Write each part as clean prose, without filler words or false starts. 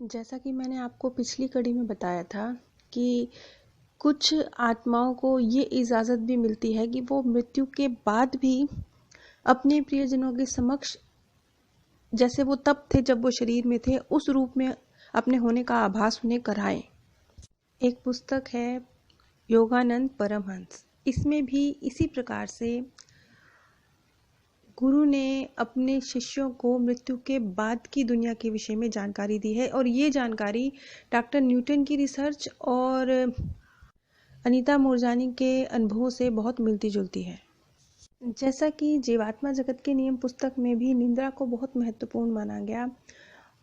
जैसा कि मैंने आपको पिछली कड़ी में बताया था कि कुछ आत्माओं को ये इजाज़त भी मिलती है कि वो मृत्यु के बाद भी अपने प्रियजनों के समक्ष जैसे वो तब थे जब वो शरीर में थे उस रूप में अपने होने का आभास उन्हें कराएं। एक पुस्तक है योगानंद परमहंस। इसमें भी इसी प्रकार से गुरु ने अपने शिष्यों को मृत्यु के बाद की दुनिया के विषय में जानकारी दी है और ये जानकारी डॉक्टर न्यूटन की रिसर्च और अनीता मूरजानी के अनुभवों से बहुत मिलती जुलती है। जैसा कि जीवात्मा जगत के नियम पुस्तक में भी निद्रा को बहुत महत्वपूर्ण माना गया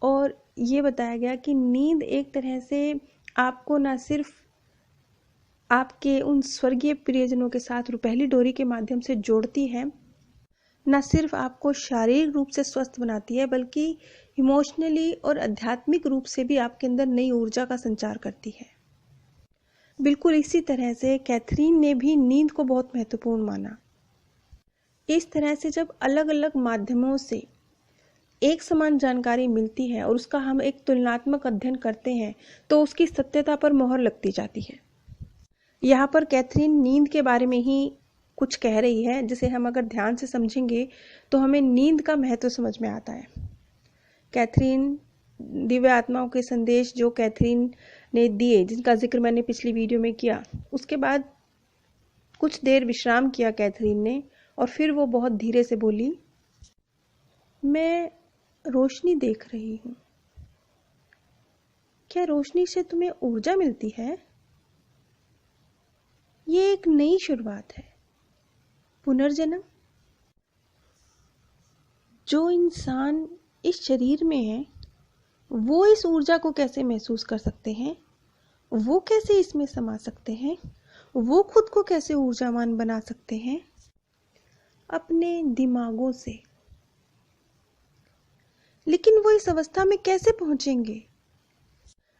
और ये बताया गया कि नींद एक तरह से आपको न सिर्फ आपके उन स्वर्गीय प्रियजनों के साथ रुपहली डोरी के माध्यम से जोड़ती है, न सिर्फ आपको शारीरिक रूप से स्वस्थ बनाती है बल्कि इमोशनली और आध्यात्मिक रूप से भी आपके अंदर नई ऊर्जा का संचार करती है। बिल्कुल इसी तरह से कैथरीन ने भी नींद को बहुत महत्वपूर्ण माना। इस तरह से जब अलग अलग माध्यमों से एक समान जानकारी मिलती है और उसका हम एक तुलनात्मक अध्ययन करते हैं तो उसकी सत्यता पर मोहर लगती जाती है। यहाँ पर कैथरीन नींद के बारे में ही कुछ कह रही है जिसे हम अगर ध्यान से समझेंगे तो हमें नींद का महत्व समझ में आता है। कैथरीन दिव्य आत्माओं के संदेश जो कैथरीन ने दिए, जिनका जिक्र मैंने पिछली वीडियो में किया, उसके बाद कुछ देर विश्राम किया कैथरीन ने और फिर वो बहुत धीरे से बोली, मैं रोशनी देख रही हूँ। क्या रोशनी से तुम्हें ऊर्जा मिलती है? ये एक नई शुरुआत है, पुनर्जन्म। जो इंसान इस शरीर में है वो इस ऊर्जा को कैसे महसूस कर सकते हैं, वो कैसे इसमें समा सकते हैं, वो खुद को कैसे ऊर्जावान बना सकते हैं? अपने दिमागों से। लेकिन वो इस अवस्था में कैसे पहुंचेंगे?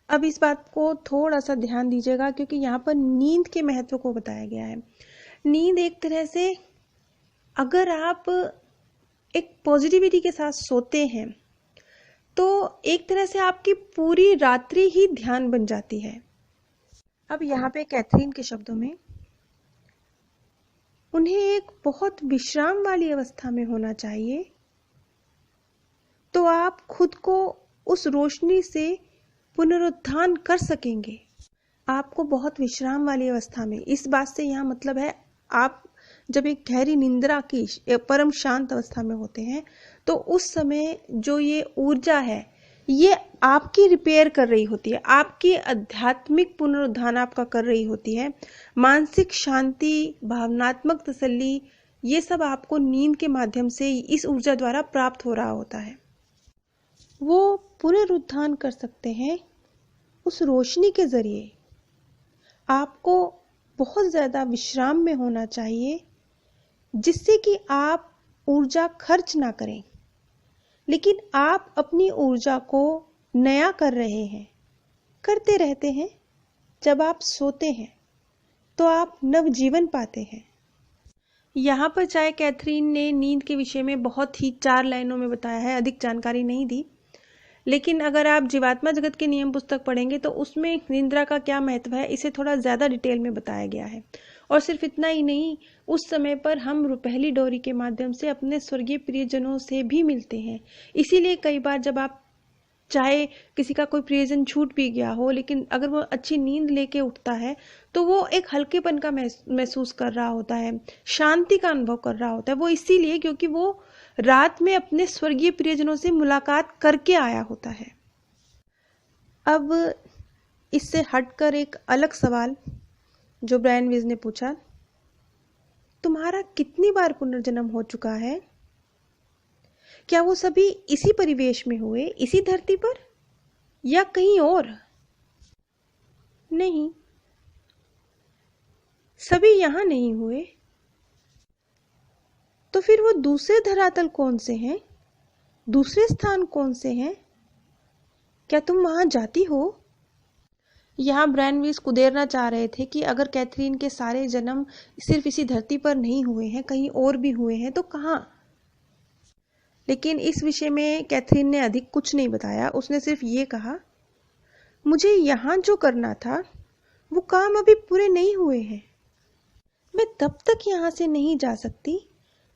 अब इस बात को थोड़ा सा ध्यान दीजिएगा क्योंकि यहाँ पर नींद के महत्व को बताया गया है। नींद एक तरह से अगर आप एक पॉजिटिविटी के साथ सोते हैं तो एक तरह से आपकी पूरी रात्रि ही ध्यान बन जाती है। अब यहाँ पे कैथरीन के शब्दों में उन्हें एक बहुत विश्राम वाली अवस्था में होना चाहिए तो आप खुद को उस रोशनी से पुनरुत्थान कर सकेंगे। आपको बहुत विश्राम वाली अवस्था में, इस बात से यहाँ मतलब है आप जब एक गहरी निंद्रा की परम शांत अवस्था में होते हैं तो उस समय जो ये ऊर्जा है ये आपकी रिपेयर कर रही होती है, आपकी आध्यात्मिक पुनरुत्थान आपका कर रही होती है। मानसिक शांति, भावनात्मक तसल्ली, ये सब आपको नींद के माध्यम से इस ऊर्जा द्वारा प्राप्त हो रहा होता है। वो पुनरुत्थान कर सकते हैं उस रोशनी के जरिए। आपको बहुत ज़्यादा विश्राम में होना चाहिए जिससे कि आप ऊर्जा खर्च ना करें, लेकिन आप अपनी ऊर्जा को नया कर रहे हैं, करते रहते हैं। जब आप सोते हैं तो आप नवजीवन पाते हैं। यहाँ पर चाहे कैथरीन ने नींद के विषय में बहुत ही 4 लाइनों में बताया है, अधिक जानकारी नहीं दी, लेकिन अगर आप जीवात्मा जगत के नियम पुस्तक पढ़ेंगे तो उसमें निद्रा का क्या महत्व है इसे थोड़ा ज़्यादा डिटेल में बताया गया है। और सिर्फ इतना ही नहीं, उस समय पर हम रुपहली डोरी के माध्यम से अपने स्वर्गीय प्रियजनों से भी मिलते हैं। इसीलिए कई बार जब आप चाहे किसी का कोई प्रियजन छूट भी गया हो लेकिन अगर वो अच्छी नींद लेके उठता है तो वो एक हल्केपन का महसूस कर रहा होता है, शांति का अनुभव कर रहा होता है। वो इसीलिए क्योंकि वो रात में अपने स्वर्गीय प्रियजनों से मुलाकात करके आया होता है। अब इससे हटकर एक अलग सवाल जो ब्रायन वीज ने पूछा, तुम्हारा कितनी बार पुनर्जन्म हो चुका है? क्या वो सभी इसी परिवेश में हुए, इसी धरती पर, या कहीं और? नहीं, सभी यहां नहीं हुए। तो फिर वो दूसरे धरातल कौन से हैं, दूसरे स्थान कौन से हैं? क्या तुम वहां जाती हो? यहाँ ब्रायन वीज कुदेरना चाह रहे थे कि अगर कैथरीन के सारे जन्म सिर्फ इसी धरती पर नहीं हुए हैं, कहीं और भी हुए हैं, तो कहाँ? लेकिन इस विषय में कैथरीन ने अधिक कुछ नहीं बताया। उसने सिर्फ ये कहा मुझे यहाँ जो करना था वो काम अभी पूरे नहीं हुए हैं। मैं तब तक यहाँ से नहीं जा सकती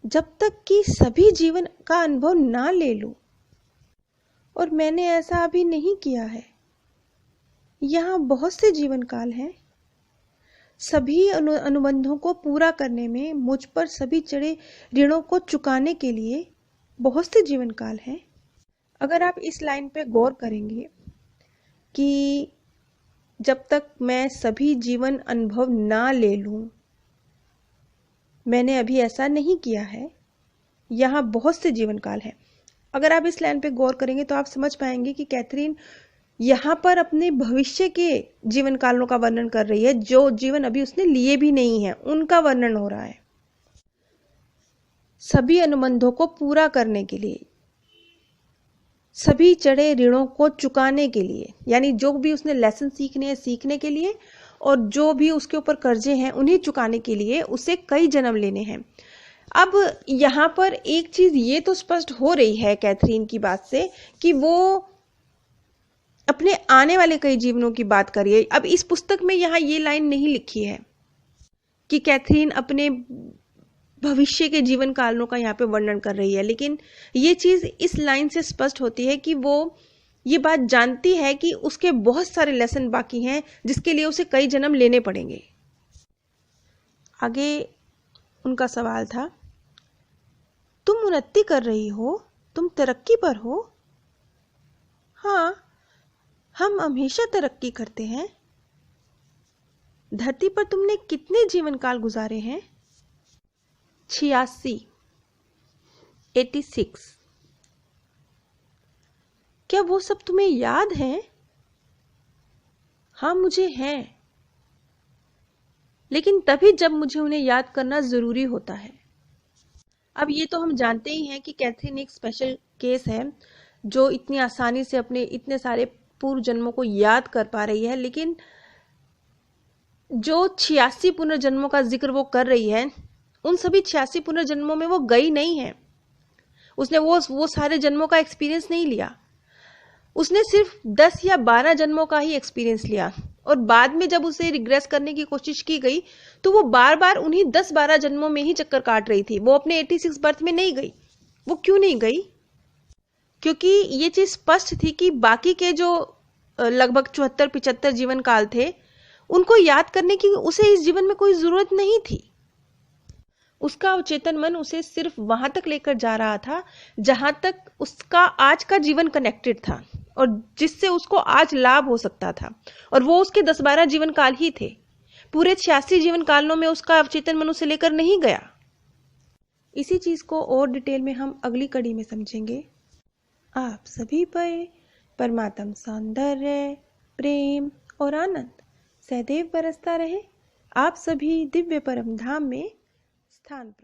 जब तक कि सभी जीवन का अनुभव ना ले लूं। और मैंने ऐसा अभी नहीं किया है। यहाँ बहुत से जीवन काल हैं। सभी अनुबंधों को पूरा करने में मुझ पर सभी चढ़े ऋणों को चुकाने के लिए बहुत से जीवन काल हैं। अगर आप इस लाइन पे गौर करेंगे कि जब तक मैं सभी जीवन अनुभव ना ले लूं, मैंने अभी ऐसा नहीं किया है। यहाँ बहुत से जीवन काल हैं। अगर आप इस लाइन पे गौर करेंगे तो आप समझ पाएंगे कि कैथरीन यहाँ पर अपने भविष्य के जीवन कालों का वर्णन कर रही है, जो जीवन अभी उसने लिए भी नहीं है, उनका वर्णन हो रहा है। सभी अनुबंधों को पूरा करने के लिए, सभी चढ़े ऋणों को चुकाने के लिए, यानी जो भी उसने लेसन सीखने हैं सीखने के लिए, और जो भी उसके ऊपर कर्जे हैं उन्हें चुकाने के लिए उसे कई जन्म लेने हैं। अब यहाँ पर एक चीज ये तो स्पष्ट हो रही है कैथरीन की बात से कि वो अपने आने वाले कई जीवनों की बात करिए। अब इस पुस्तक में यहाँ ये लाइन नहीं लिखी है कि कैथरीन अपने भविष्य के जीवन कालों का यहाँ पे वर्णन कर रही है, लेकिन ये चीज इस लाइन से स्पष्ट होती है कि वो ये बात जानती है कि उसके बहुत सारे लेसन बाकी हैं जिसके लिए उसे कई जन्म लेने पड़ेंगे। आगे उनका सवाल था, तुम उन्नति कर रही हो, तुम तरक्की पर हो? हाँ, हम हमेशा तरक्की करते हैं। धरती पर तुमने कितने जीवन काल गुजारे हैं? 86। क्या वो सब तुम्हें याद है? हाँ, मुझे हैं, लेकिन तभी जब मुझे उन्हें याद करना जरूरी होता है। अब ये तो हम जानते ही हैं कि कैथरीन एक स्पेशल केस है जो इतनी आसानी से अपने इतने सारे पूर्व जन्मों को याद कर पा रही है, लेकिन जो 86 पुनर्जन्मों का जिक्र वो कर रही है, उन सभी 86 पुनर्जन्मों में वो गई नहीं है। उसने वो सारे जन्मों का एक्सपीरियंस नहीं लिया। उसने सिर्फ 10 या 12 जन्मों का ही एक्सपीरियंस लिया, और बाद में जब उसे रिग्रेस करने की कोशिश की गई तो वो बार बार उन्हीं 10-12 जन्मों में ही चक्कर काट रही थी। वो अपने 86 बर्थ में नहीं गई। वो क्यों नहीं गई? क्योंकि ये चीज स्पष्ट थी कि बाकी के जो लगभग 74-75 जीवन काल थे उनको याद करने की उसे इस जीवन में कोई जरूरत नहीं थी। उसका अवचेतन मन उसे सिर्फ वहां तक लेकर जा रहा था जहां तक उसका आज का जीवन कनेक्टेड था और जिससे उसको आज लाभ हो सकता था, और वो उसके 10-12 जीवन काल ही थे। पूरे 86 जीवन कालों में उसका अवचेतन मन उसे लेकर नहीं गया। इसी चीज को और डिटेल में हम अगली कड़ी में समझेंगे। आप सभी पर परमात्म सौंदर्य, प्रेम और आनंद सदैव बरसता रहे। आप सभी दिव्य परम धाम में स्थान प्राप्त